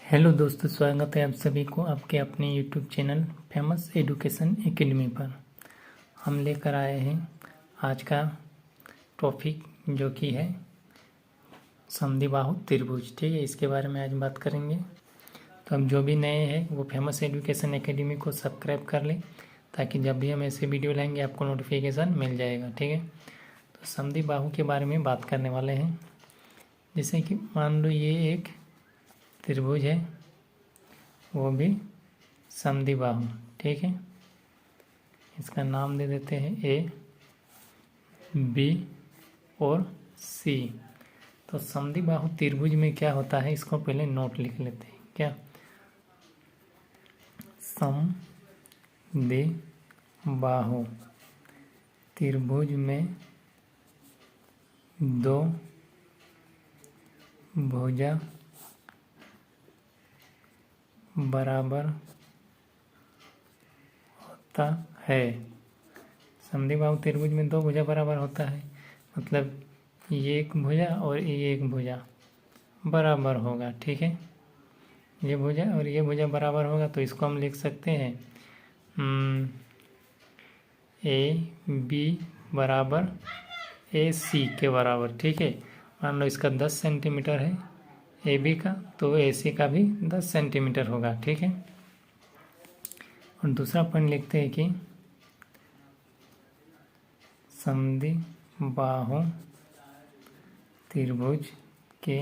Hello दोस्तों, स्वागत है आप सभी को आपके अपने YouTube channel famous education academy पर। हम लेकर आए हैं आज का टॉपिक जो कि है समद्विबाहु त्रिभुज। ठीक है, इसके बारे में आज बात करेंगे। तो अब जो भी नए हैं वो फेमस एजुकेशन एकेडमी को सब्सक्राइब कर लें ताकि जब भी हम ऐसे वीडियो लाएंगे आपको नोटिफिकेशन मिल जाएगा। ठीक है, तो समद्विबाहु के बारे में बात करने वाले हैं। जैसे कि मान लो ये एक त्रिभुज है, वो भी समद्विबाहु। ठीक है, इसका नाम दे देते हैं ए, बी और सी। तो समद्विबाहु त्रिभुज में क्या होता है, इसको पहले नोट लिख लेते हैं। क्या समद्विबाहु त्रिभुज में दो भुजा बराबर होता है। समद्विबाहु त्रिभुज में दो भुजा बराबर होता है, मतलब ये एक भुजा और ये एक भुजा बराबर होगा। ठीक है, ये भुजा और ये भुजा बराबर होगा तो इसको हम लिख सकते हैं ए बी बराबर ए सी के बराबर। ठीक है, मान लो इसका 10 सेंटीमीटर है ए बी का, तो ए सी का भी 10 सेंटीमीटर होगा। ठीक है, और दूसरा पॉइंट लिखते हैं कि समद्विबाहु त्रिभुज के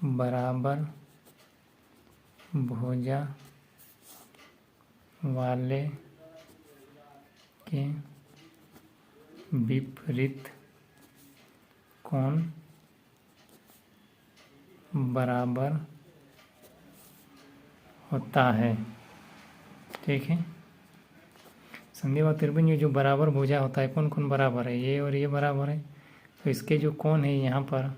बराबर भुजा वाले के विपरीत कोण बराबर होता है। ठीक है, समद्विबाहु त्रिभुज में जो बराबर भुजा होता है, कौन कौन बराबर है, ये और ये बराबर है, तो इसके जो कोण है यहाँ पर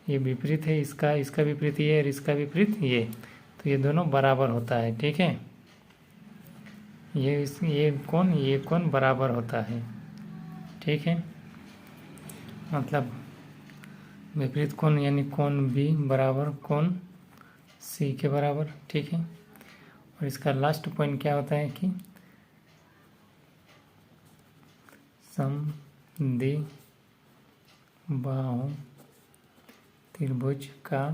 ये विपरीत है, इसका विपरीत ये और इसका विपरीत ये, तो ये दोनों बराबर होता है। ठीक है, ये कोण बराबर होता है। ठीक है, मतलब विपरीत कोण यानी कोण बी बराबर कोण सी के बराबर। ठीक है, और इसका लास्ट पॉइंट क्या होता है कि समद्विबाहु त्रिभुज का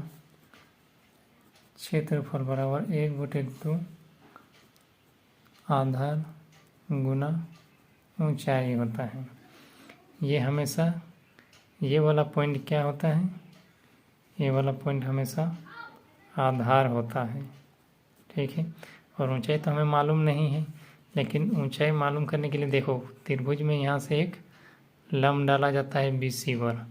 क्षेत्रफल बराबर 1/2 आधार गुना ऊंचाई होता है। ये हमेशा ये वाला पॉइंट क्या होता है, ये वाला पॉइंट हमेशा आधार होता है। ठीक है, और ऊंचाई तो हमें मालूम नहीं है, लेकिन ऊंचाई मालूम करने के लिए देखो त्रिभुज में यहाँ से एक लंब डाला जाता है BC पर।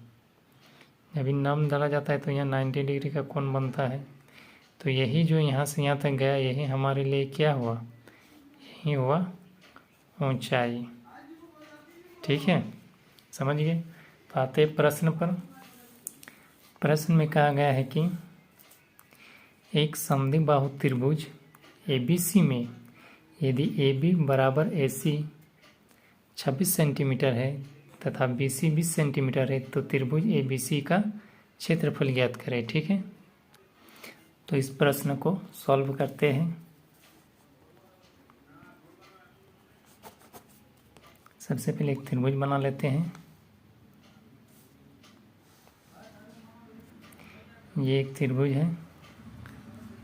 जब इन लंब डाला जाता है तो यहाँ 90 डिग्री का कोण बनता है। तो यही जो यहाँ से यहाँ तक गया, यही हमारे लिए क्या हुआ, यही हुआ ऊंचाई। ठीक है, समझ गए। तो आते प्रश्न पर। प्रश्न में कहा गया है कि एक समद्विबाहु त्रिभुज ABC में यदि AB बराबर AC 26 सेंटीमीटर है तथा BC 20 सेंटीमीटर है तो त्रिभुज ABC का क्षेत्रफल ज्ञात करें। ठीक है, तो इस प्रश्न को सॉल्व करते हैं। सबसे पहले एक त्रिभुज बना लेते हैं। ये एक त्रिभुज है,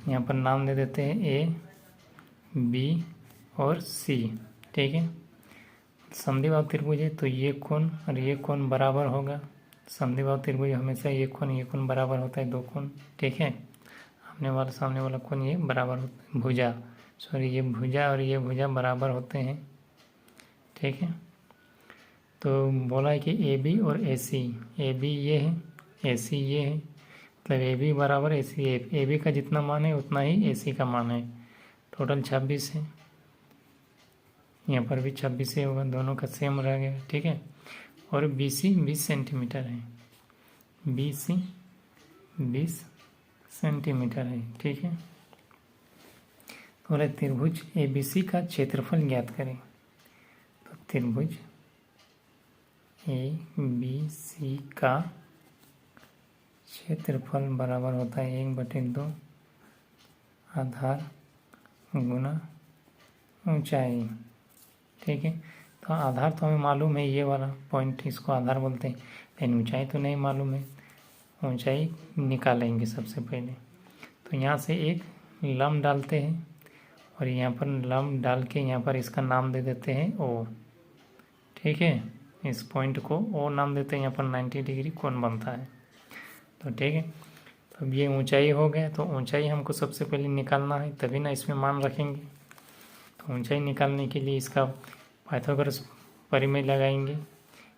यहाँ पर नाम दे देते हैं A, B और C। ठीक है, समद्विबाहु त्रिभुज है तो ये कोण और ये कोण बराबर होगा। समद्विबाहु त्रिभुज हमेशा ये कोण बराबर होता है, दो कोण। ठीक है, सामने वाला कोण ये बराबर होता है, ये भुजा और ये भुजा बराबर होते हैं। ठीक है, तो बोला है कि AB और AC, AB ये है, AC ये है, मतलब AB बराबर AC। AB का जितना मान है उतना ही AC का मान है। टोटल 26 है, यहाँ पर भी 26 ही होगा, दोनों का सेम रह गया। ठीक है, और BC 20 सेंटीमीटर है, BC 20 सेंटीमीटर है। ठीक है, तो त्रिभुज ABC का क्षेत्रफल ज्ञात करें। तो त्रिभुज ABC का क्षेत्रफल बराबर होता है 1/2 आधार गुना ऊंचाई। ठीक है, तो आधार तो हमें मालूम है, ये वाला पॉइंट इसको आधार बोलते हैं, लेकिन ऊंचाई तो नहीं मालूम है। ऊंचाई निकालेंगे सबसे पहले। तो यहाँ से एक लंब डालते हैं और यहाँ पर लंब डाल के यहाँ पर इसका नाम दे देते हैं ओ। ठीक है, इस पॉइंट को ओ नाम देते हैं। यहाँ पर 90 डिग्री कोण बनता है। तो ठीक है, तो अब ये ऊंचाई हो गया। तो ऊंचाई हमको सबसे पहले निकालना है, तभी ना इसमें मान रखेंगे। तो ऊंचाई निकालने के लिए इसका पाइथागोरस परिमेय लगाएंगे।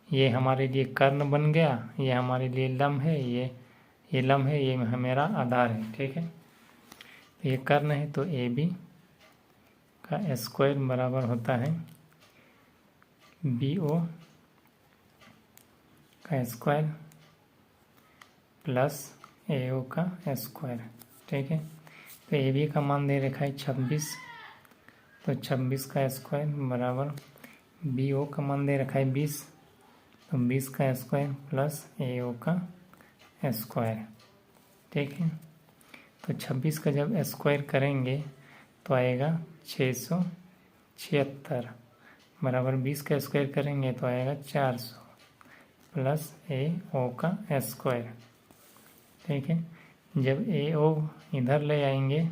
ये हमारे लिए कर्ण बन गया, ये हमारे लिए लंब है, ये लंब है, ये मेरा आधार है। ठीक है, तो ये कर्ण है, तो ए बी का स्क्वायर बराबर होता है बी ओ का स्क्वायर प्लस ए ओ का स्क्वायर। ठीक है, तो ए बी का मान दे रखा है 26, तो 26 का स्क्वायर बराबर बी ओ का मान दे रखा है 20, तो 20 का स्क्वायर प्लस ए ओ का स्क्वायर। ठीक है, तो 26 का जब स्क्वायर करेंगे तो आएगा 676 बराबर 20 का स्क्वायर करेंगे तो आएगा 400 प्लस ए ओ का स्क्वायर। ठीक है, जब ए ओ इधर ले आएंगे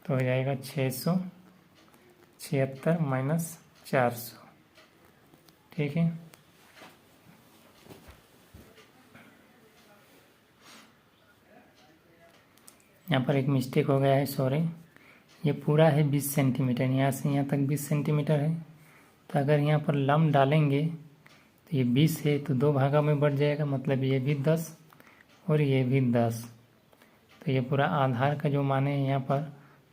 तो हो जाएगा 676 माइनस 400। ठीक है, यहाँ पर एक मिस्टेक हो गया है, सॉरी। ये पूरा है 20 सेंटीमीटर, यहाँ से यहाँ तक 20 सेंटीमीटर है। तो अगर यहाँ पर लंब डालेंगे तो ये 20 है, तो 2 भागों में बढ़ जाएगा, मतलब ये भी 10 और ये भी 10। तो ये पूरा आधार का जो माने है यहाँ पर,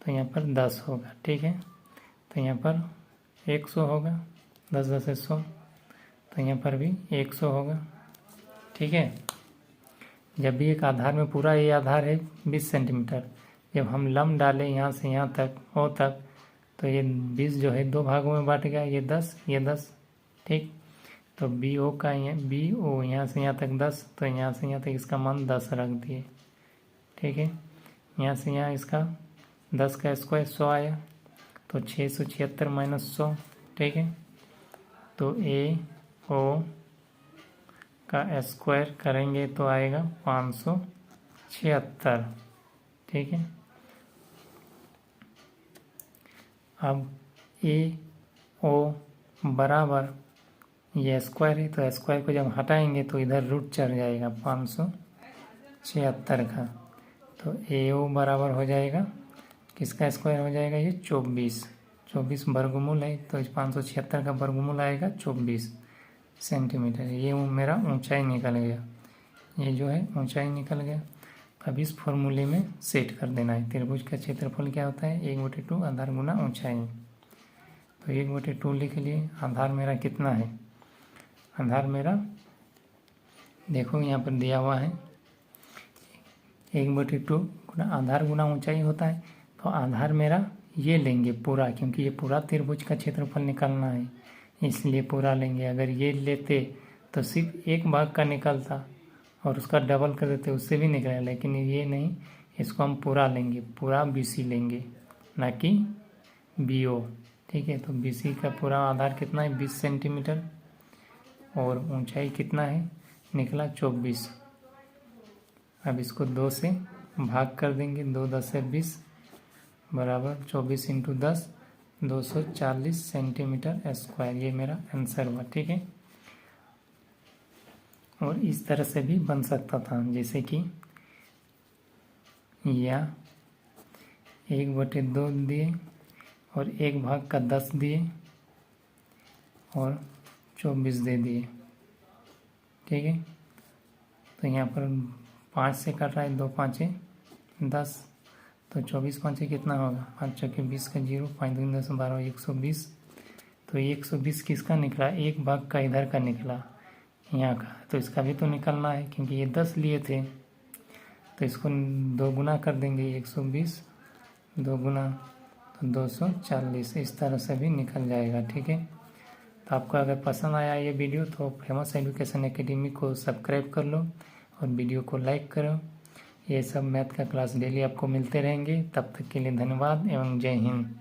तो यहाँ पर 10 होगा। ठीक है, तो यहाँ पर 100 होगा, 10 10 से 100, तो यहाँ पर भी 100 होगा। ठीक है, जब भी एक आधार में पूरा ये आधार है 20 सेंटीमीटर, जब हम लंब डालें यहाँ से यहाँ तक ओ तक, तो ये 20 जो है 2 भागों में बांट गया, ये 10 ये 10। ठीक, तो बी ओ का बी ओ यहाँ से यहाँ तक 10, तो यहाँ से यहाँ तक इसका मान 10 रख दिए। ठीक है, यहाँ से यहाँ इसका 10 का स्क्वायर 100 आया, तो 676 माइनस 100। ठीक है, तो ए ओ का स्क्वायर करेंगे तो आएगा 576। ठीक है, अब ए ओ बराबर ये स्क्वायर है, तो स्क्वायर को जब हटाएंगे तो इधर रूट चढ़ जाएगा 576 का। तो ए ओ बराबर हो जाएगा, किसका स्क्वायर हो जाएगा, ये 24 वर्गमूल है, तो 576 का वर्गमूल आएगा 24 सेंटीमीटर। ये मेरा ऊंचाई निकल गया, ये जो है ऊंचाई निकल गया। अब इस फॉर्मूले में सेट कर देना है। त्रिभुज का क्षेत्रफल क्या होता है, 1/2 आधार गुना ऊंचाई। तो 1/2 लिख लिए। आधार मेरा कितना है, आधार मेरा देखो यहाँ पर दिया हुआ है 1/2 गुना आधार गुना ऊंचाई होता है। तो आधार मेरा ये लेंगे पूरा, क्योंकि ये पूरा त्रिभुज का क्षेत्रफल निकालना है, इसलिए पूरा लेंगे। अगर ये लेते तो सिर्फ एक भाग का निकलता और उसका डबल कर देते उससे भी निकलेगा, लेकिन ये नहीं, इसको हम पूरा लेंगे, पूरा BC लेंगे, ना कि BO। ठीक है, तो BC का पूरा आधार कितना है 20 सेंटीमीटर और ऊंचाई कितना है निकला 24। अब इसको 2 से भाग कर देंगे, 2 10 से 20 बराबर 24 × 10 240 सेंटीमीटर स्क्वायर। ये मेरा आंसर हुआ। ठीक है, और इस तरह से भी बन सकता था, जैसे कि या 1/2 दिए और 1 भाग का 10 दिए और 24 दे दिए। ठीक है, तो यहाँ पर 5 से कट रहा है, 2 5 10, तो 24 5 कितना होगा, 5 चौके 20 का 0, 5 2 10 12 120। तो 120 किसका निकला, 1 भाग का इधर का निकला यहाँ का, तो इसका भी तो निकलना है, क्योंकि ये 10 लिए थे, तो इसको 2 गुना कर देंगे, 120 2 गुना तो 240, इस तरह से भी निकल जाएगा। ठीक है, तो आपको अगर पसंद आया ये वीडियो तो फेमस एजुकेशन एकेडमी को सब्सक्राइब कर लो, और वीडियो को लाइक करो। ये सब मैथ का क्लास डेली आपको मिलते रहेंगे। तब तक के लिए धन्यवाद एवं जय हिंद।